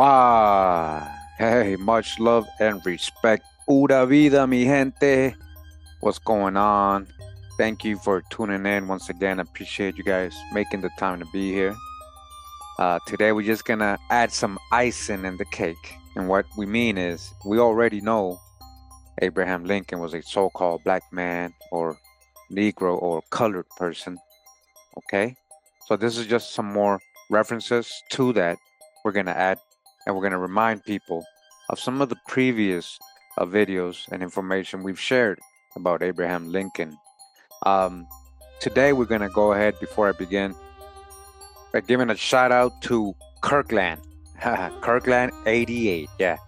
Wow. Hey, much love and respect. Pura vida, mi gente. What's going on? Thank you for tuning in once again. I appreciate you guys making the time to be here. Today, we're just gonna add some icing in the cake. And what we mean is, we already know Abraham Lincoln was a so called black man or Negro or colored person. Okay? So, this is just some more references to that we're gonna add, and we're gonna remind people of some of the previous videos and information we've shared about Abraham Lincoln. Um, Today, we're gonna go ahead before I begin by giving a shout out to Kirkland. Kirkland 88. Yeah,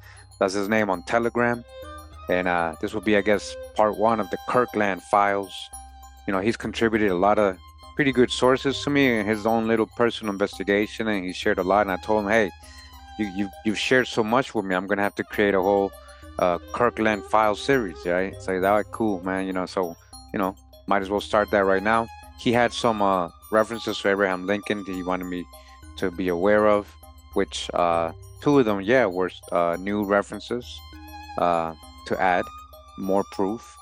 that's his name on Telegram. And this will be, I guess, part one of the Kirkland files. You know, he's contributed a lot of pretty good sources to me in his own little personal investigation, and he shared a lot. And I told him, hey, you've shared so much with me. I'm gonna have to create a whole Kirkland file series, right? So that was cool, man. So might as well start that right now. He had some references to Abraham Lincoln that he wanted me to be aware of, which two of them, yeah, were new references to add more proof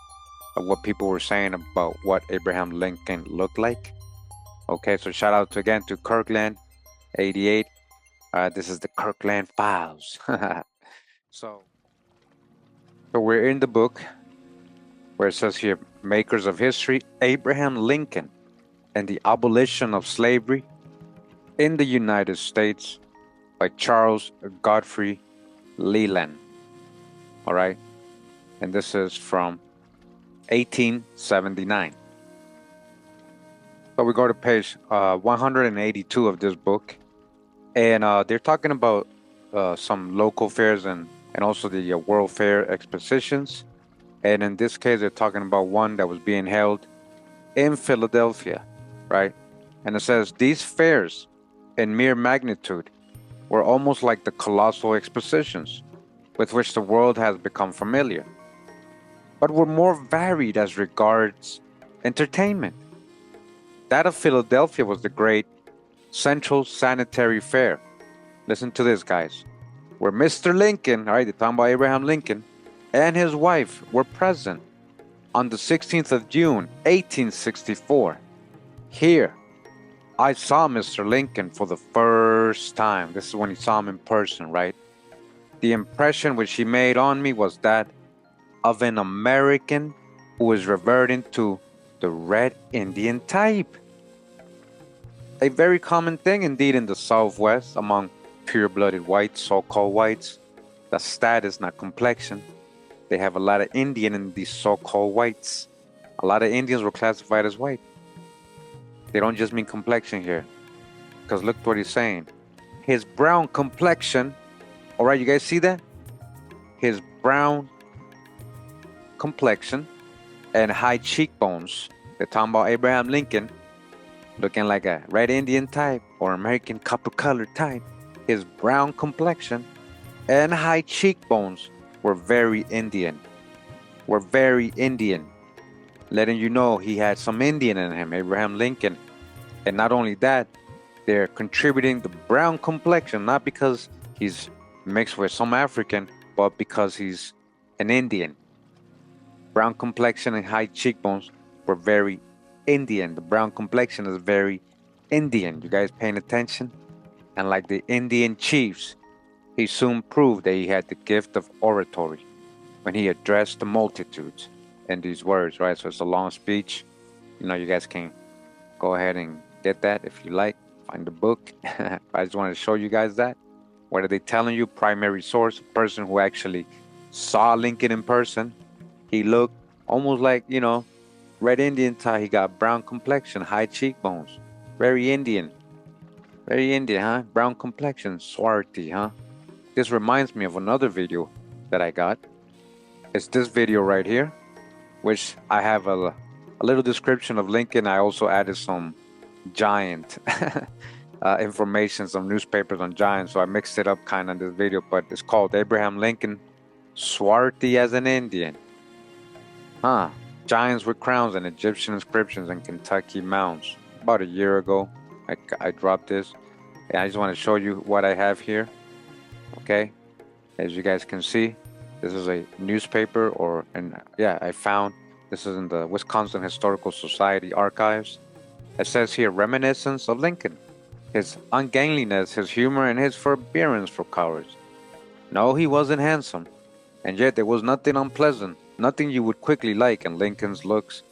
of what people were saying about what Abraham Lincoln looked like. Okay, so shout out again to Kirkland 88. This is the Kirkland Files. so we're in the book where it says here, Makers of History, Abraham Lincoln and the Abolition of Slavery in the United States by Charles Godfrey Leland. All right. And this is from 1879. So we go to page 182 of this book. And they're talking about some local fairs and also the World Fair expositions. And in this case, they're talking about one that was being held in Philadelphia, right? And it says, these fairs in mere magnitude were almost like the colossal expositions with which the world has become familiar, but were more varied as regards entertainment. That of Philadelphia was the great Central Sanitary Fair. Listen to this, guys. Where Mr. Lincoln, all right, they're talking about Abraham Lincoln, and his wife were present on the 16th of June, 1864. Here, I saw Mr. Lincoln for the first time. This is when he saw him in person, right? The impression which he made on me was that of an American who is reverting to the Red Indian type. A very common thing indeed in the Southwest among pure-blooded whites, so-called whites. The status, not complexion. They have a lot of Indian in these so-called whites. A lot of Indians were classified as white. They don't just mean complexion here. Because look what he's saying. His brown complexion. All right, you guys see that? His brown complexion and high cheekbones. They're talking about Abraham Lincoln looking like a red Indian type or American copper-colored type. His brown complexion and high cheekbones were very Indian. Letting you know he had some Indian in him, Abraham Lincoln. And not only that, they're contributing the brown complexion, not because he's mixed with some African, but because he's an Indian. Brown complexion and high cheekbones were very Indian. The brown complexion is very Indian. You guys paying attention? And like the Indian chiefs, he soon proved that he had the gift of oratory when he addressed the multitudes in these words, right? So it's a long speech. You guys can go ahead and get that if you like. Find the book. I just wanted to show you guys that. What are they telling you? Primary source, a person who actually saw Lincoln in person. He looked almost like, red Indian type. He got brown complexion, high cheekbones. Very Indian. Very Indian, huh? Brown complexion, swarthy, huh? This reminds me of another video that I got. It's this video right here, which I have a little description of Lincoln. I also added some giant information, some newspapers on giants. So I mixed it up kind of in this video, but it's called Abraham Lincoln, Swarthy as an Indian. Huh. Giants with crowns and Egyptian inscriptions and Kentucky mounds. About a year ago, I dropped this. And I just want to show you what I have here. Okay, as you guys can see, this is a newspaper, I found this is in the Wisconsin Historical Society archives. It says here, reminiscence of Lincoln, his ungainliness, his humor, and his forbearance for cowards. No, he wasn't handsome, and yet there was nothing unpleasant, nothing you would quickly like in Lincoln's looks.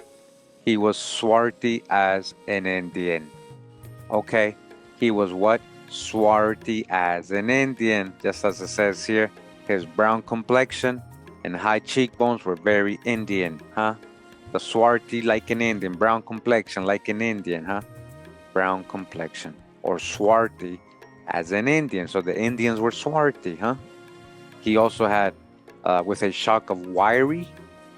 He was swarthy as an Indian. Okay, he was what? Swarthy as an Indian, just as it says here. His brown complexion and high cheekbones were very Indian, huh? The swarthy like an Indian, brown complexion like an Indian, huh? Brown complexion or swarthy as an Indian. So the Indians were swarthy, huh? He also had, with a shock of wiry,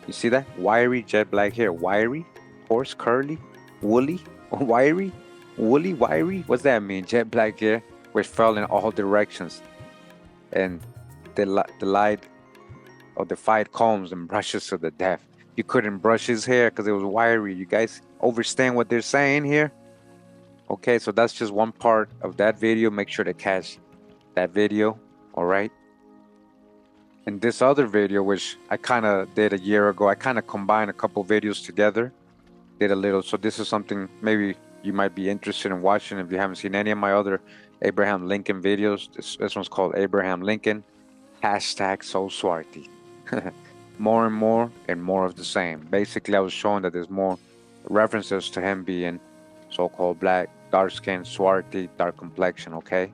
you see that? Wiry, jet black hair, wiry, coarse, curly, woolly, wiry, woolly, wiry. What's that mean? Jet black hair, which fell in all directions and the light or defied combs and brushes to the death. You couldn't brush his hair because it was wiry. You guys understand what they're saying here? Okay, so that's just one part of that video. Make sure to catch that video, all right? And this other video, which I kind of did a year ago, I kind of combined a couple videos together, did a little. So this is something maybe you might be interested in watching if you haven't seen any of my other Abraham Lincoln videos. This one's called Abraham Lincoln, hashtag so swarthy. More and more of the same. Basically, I was showing that there's more references to him being so-called black, dark skin, swarthy, dark complexion, okay?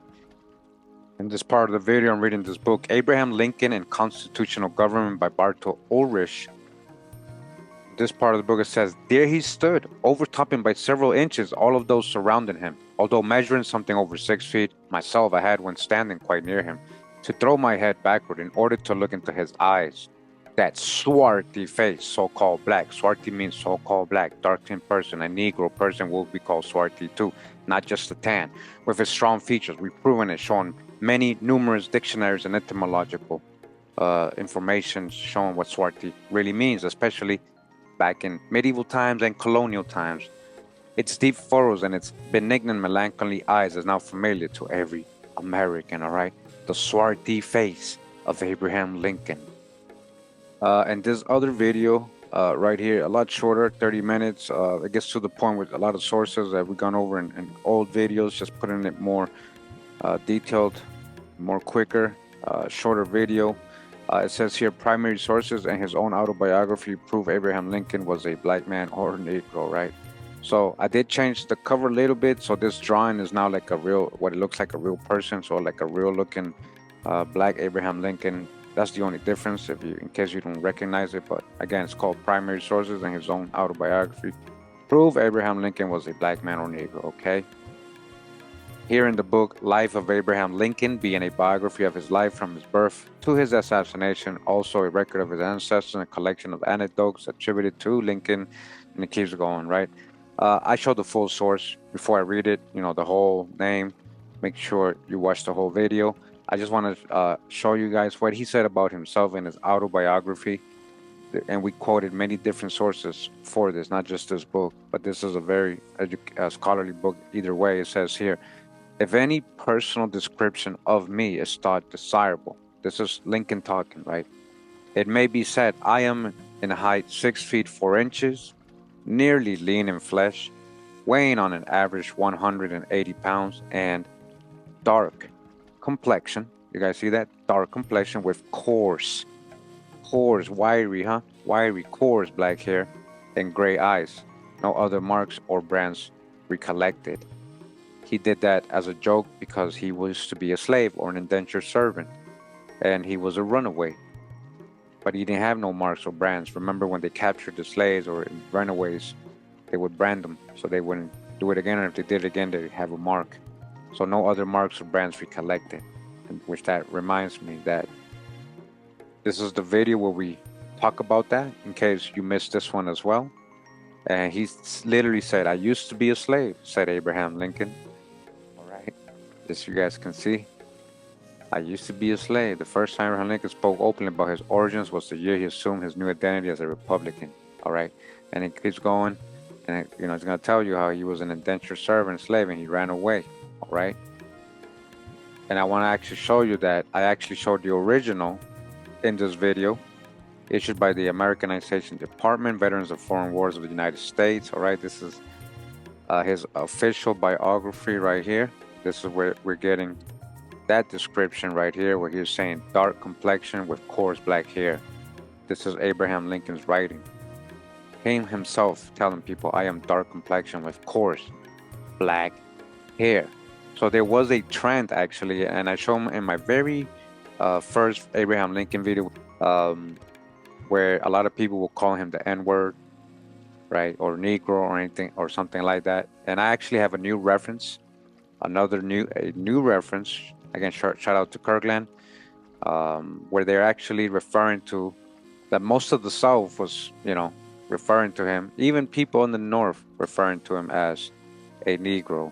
In this part of the video, I'm reading this book, Abraham Lincoln and Constitutional Government by Bartow Ulrich. This part of the book, it says, there he stood, overtopping by several inches all of those surrounding him. Although measuring something over 6 feet, myself I had when standing quite near him, to throw my head backward in order to look into his eyes. That swarthy face, so-called black. Swarthy means so-called black, dark-skinned person. A Negro person will be called swarthy too, not just a tan. With his strong features, we've proven it, shown many numerous dictionaries and etymological information showing what swarthy really means, especially back in medieval times and colonial times. Its deep furrows and its benignant melancholy eyes is now familiar to every American, all right? The swarthy face of Abraham Lincoln. And this other video right here, a lot shorter, 30 minutes. It gets to the point with a lot of sources that we've gone over in old videos, just putting it more detailed, more quicker, shorter video. It says here, primary sources and his own autobiography prove Abraham Lincoln was a black man or Negro, right? So I did change the cover a little bit. So this drawing is now like a real, what it looks like a real person. So like a real looking black Abraham Lincoln. That's the only difference, in case you don't recognize it. But again, it's called primary sources and his own autobiography prove Abraham Lincoln was a black man or Negro, okay? Here in the book, Life of Abraham Lincoln, being a biography of his life from his birth to his assassination, also a record of his ancestors and a collection of anecdotes attributed to Lincoln, and it keeps going, right? I show the full source before I read it, the whole name. Make sure you watch the whole video. I just want to show you guys what he said about himself in his autobiography. And we quoted many different sources for this, not just this book, but this is a very scholarly book either way. It says here, if any personal description of me is thought desirable, this is Lincoln talking, right? It may be said, I am in height 6 feet 4 inches, nearly lean in flesh, weighing on an average 180 pounds, and dark complexion. You guys see that? Dark complexion with coarse, wiry, wiry, coarse black hair and gray eyes. No other marks or brands recollected. He did that as a joke because he was to be a slave or an indentured servant, and he was a runaway. But he didn't have no marks or brands. Remember when they captured the slaves or runaways, they would brand them so they wouldn't do it again, and if they did it again, they'd have a mark. So no other marks or brands recollected, which that reminds me that this is the video where we talk about that, in case you missed this one as well. And he literally said, I used to be a slave, said Abraham Lincoln. All right, as you guys can see, I used to be a slave. The first time Abraham Lincoln spoke openly about his origins was the year he assumed his new identity as a Republican. All right, and it keeps going, and it's going to tell you how he was an indentured servant, slave, and he ran away. All right. And I want to actually show you that I actually showed the original in this video, issued by the Americanization Department, Veterans of Foreign Wars of the United States. All right, this is his official biography right here. This is where we're getting that description right here, where he's saying dark complexion with coarse black hair. This is Abraham Lincoln's writing. Him himself telling people, I am dark complexion with coarse black hair. So there was a trend actually, and I show him in my very first Abraham Lincoln video, where a lot of people will call him the N-word, right, or Negro or anything or something like that. And I actually have a new reference, a new reference. Again, shout out to Kirkland, where they're actually referring to that most of the South was, referring to him, even people in the North referring to him as a Negro,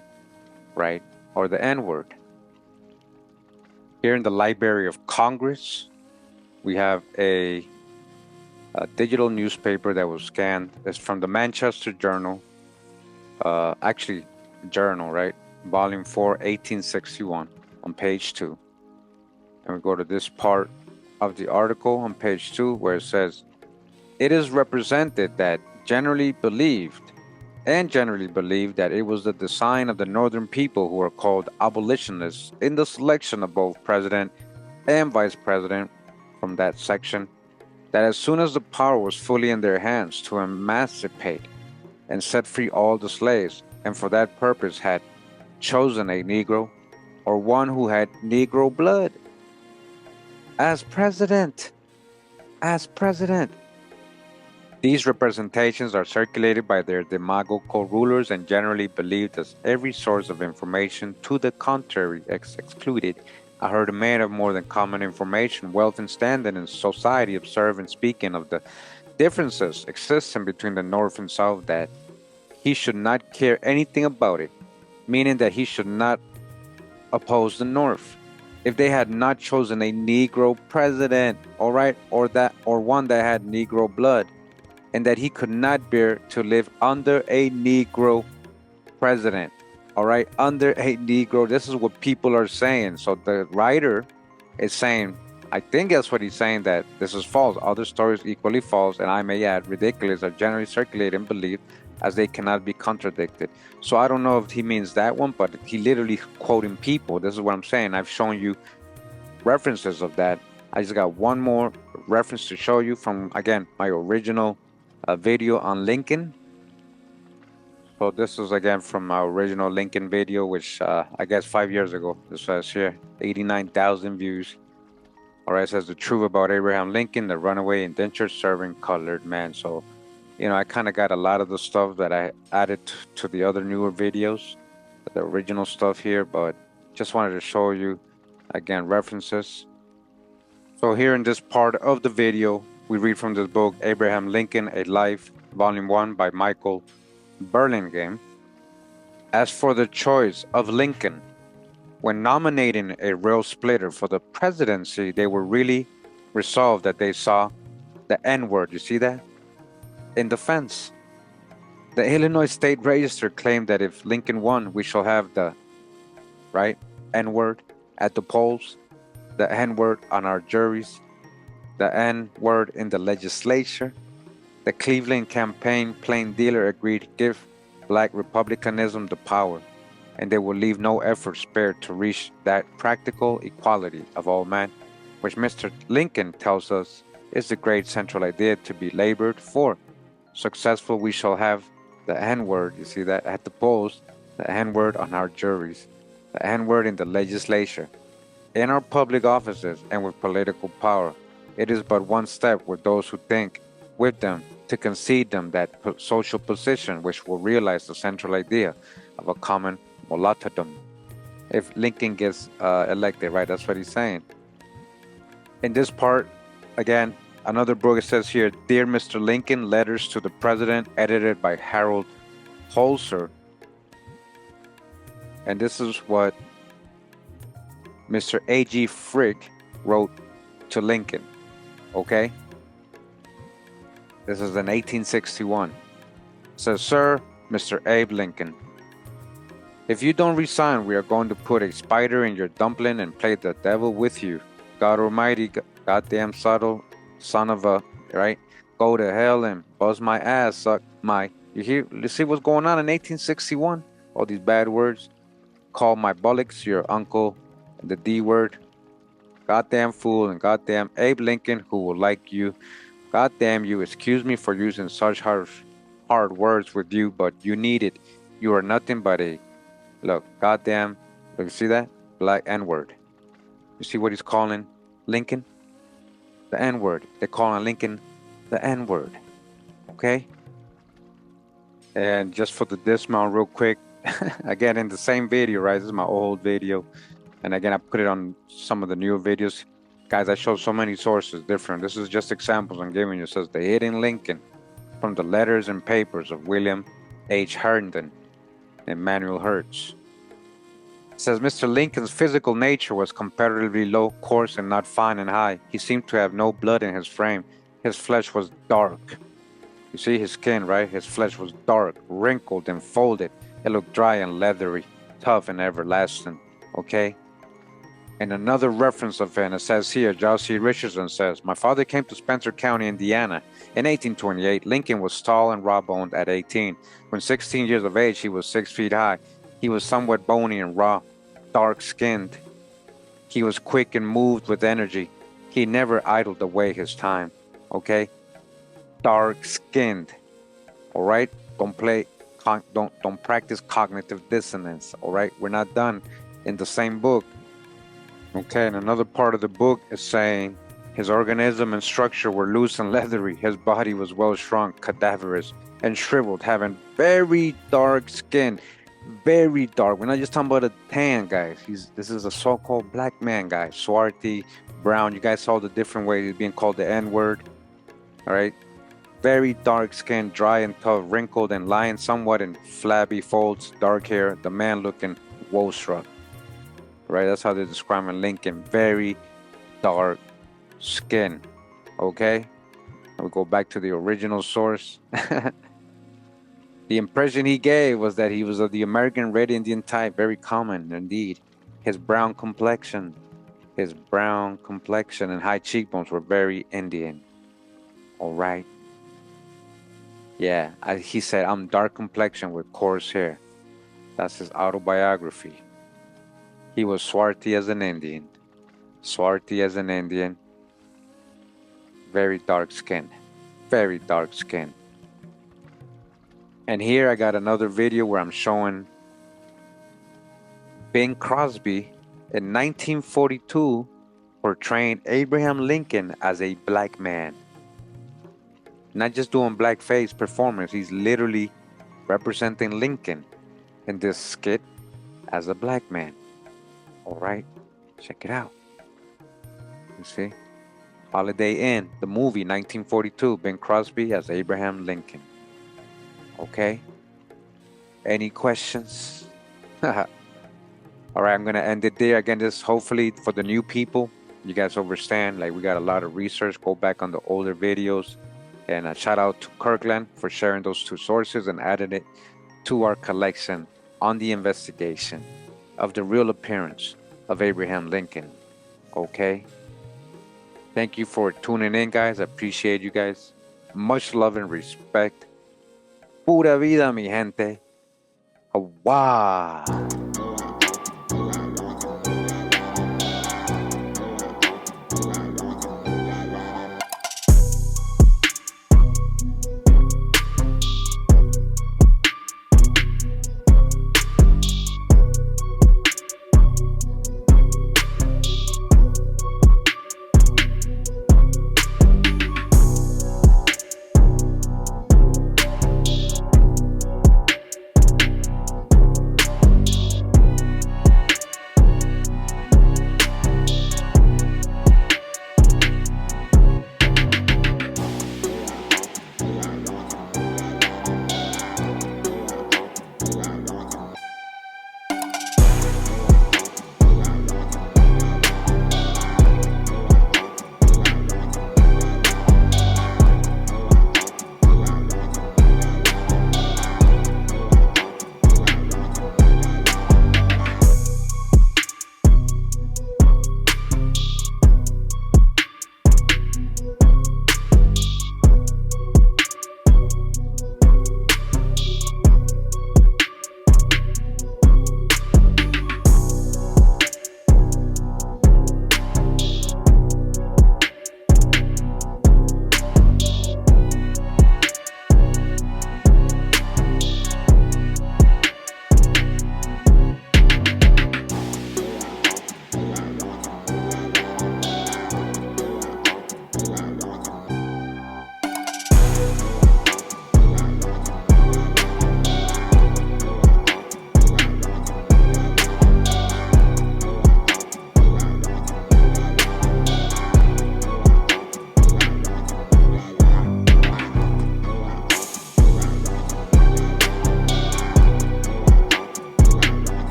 right, or the N-word. Here in the Library of Congress, we have a digital newspaper that was scanned. It's from the Manchester Journal, Journal, right? Volume 4, 1861, on page 2. And we go to this part of the article on page 2 where it says, it is represented that generally believed that it was the design of the northern people who are called abolitionists in the selection of both president and vice president from that section, that as soon as the power was fully in their hands to emancipate and set free all the slaves, and for that purpose had chosen a Negro or one who had Negro blood as president. These representations are circulated by their demagogical rulers and generally believed as every source of information to the contrary excluded. I heard a man of more than common information, wealth, and standing in society observe and speaking of the differences existing between the North and South, that he should not care anything about it, meaning that he should not oppose the North if they had not chosen a Negro president, all right, or one that had Negro blood, and that he could not bear to live under a Negro president. All right, under a Negro. This is what people are saying. So the writer is saying, I think that's what he's saying, that this is false. Other stories equally false, and I may add ridiculous, are generally circulated and believed as they cannot be contradicted. So I don't know if he means that one, but he literally quoting people. This is what I'm saying. I've shown you references of that. I just got one more reference to show you from, again, my original video on Lincoln. So this is again from my original Lincoln video, which I guess 5 years ago. This says here 89,000 views. All right, it says the truth about Abraham Lincoln, the runaway indentured servant colored man. So, I kind of got a lot of the stuff that I added to the other newer videos, the original stuff here, but just wanted to show you again references. So here in this part of the video, we read from this book, Abraham Lincoln, A Life, Volume 1 by Michael Burlingame. As for the choice of Lincoln, when nominating a rail splitter for the presidency, they were really resolved that they saw the N-word, you see that, in the fence. The Illinois State Register claimed that if Lincoln won, we shall have the, right, N-word at the polls, the N-word on our juries, the N-word in the legislature. The Cleveland campaign plain dealer agreed to give black republicanism the power, and they will leave no effort spared to reach that practical equality of all men, which Mr. Lincoln tells us is the great central idea to be labored for. Successful, we shall have the N-word, you see that, at the polls, the N-word on our juries, the N-word in the legislature, in our public offices, and with political power. It is but one step with those who think with them to concede them that social position which will realize the central idea of a common mulattoedom. If Lincoln gets elected, right, that's what he's saying. In this part, again, another book, it says here, Dear Mr. Lincoln, Letters to the President, edited by Harold Holzer. And this is what Mr. A.G. Frick wrote to Lincoln, okay? This is in 1861. It says, Sir, Mr. Abe Lincoln, If you don't resign, we are going to put a spider in your dumpling and play the devil with you. God Almighty, goddamn subtle son of a, right? Go to hell and buzz my ass, suck my. You hear? You see what's going on in 1861? All these bad words. Call my bullocks your uncle, and the D word. Goddamn fool and goddamn Abe Lincoln, who will like you. Goddamn you, excuse me for using such hard words with you, but you need it. You are nothing but a, look, goddamn, look, see that? Black N-word. You see what he's calling Lincoln? The N-word. They're calling Lincoln the N-word. Okay? And just for the dismount real quick, again, in the same video, right? This is my old video. And again, I put it on some of the newer videos. Guys, I show so many sources different. This is just examples I'm giving you. It says the hidden Lincoln from the letters and papers of William H. Herndon and Manuel Hertz. It says Mr. Lincoln's physical nature was comparatively low, coarse, and not fine and high. He seemed to have no blood in his frame. His flesh was dark. You see his skin, right? His flesh was dark, wrinkled, and folded. It looked dry and leathery, tough and everlasting. Okay? And another reference of him, it says here, Giles C. Richardson says, my father came to Spencer County, Indiana. In 1828, Lincoln was tall and raw-boned at 18. When 16 years of age, he was 6 feet high. He was somewhat bony and raw, dark-skinned. He was quick and moved with energy. He never idled away his time, okay? Dark-skinned, all right? Don't practice cognitive dissonance, all right? We're not done. In the same book, okay, and another part of the book is saying his organism and structure were loose and leathery. His body was well shrunk, cadaverous, and shriveled, having very dark skin. Very dark. We're not just talking about a tan, guys. This is a so-called black man, guys. Swarthy, brown. You guys saw the different ways he's being called the N-word. All right. Very dark skin, dry and tough, wrinkled and lying somewhat in flabby folds, dark hair. The man looking woe-struck. Right, that's how they're describing Lincoln. Very dark skin. Okay, we go back to the original source. The impression he gave was that he was of the American Red Indian type, very common indeed. His brown complexion and high cheekbones were very Indian. All right. Yeah, he said, I'm dark complexion with coarse hair. That's his autobiography. He was swarthy as an Indian. Swarthy as an Indian. Very dark skin. Very dark skin. And here I got another video where I'm showing Bing Crosby in 1942 portraying Abraham Lincoln as a black man. Not just doing blackface performance, he's literally representing Lincoln in this skit as a black man. All right, check it out. You see? Holiday Inn, the movie, 1942, Bing Crosby as Abraham Lincoln. Okay? Any questions? All right, I'm going to end it there. Again, this hopefully for the new people, you guys understand, like we got a lot of research. Go back on the older videos. And a shout out to Kirkland for sharing those two sources and adding it to our collection on the investigation of the real appearance of Abraham Lincoln. Okay? Thank you for tuning in, guys. I appreciate you guys. Much love and respect. Pura vida, mi gente. Wow.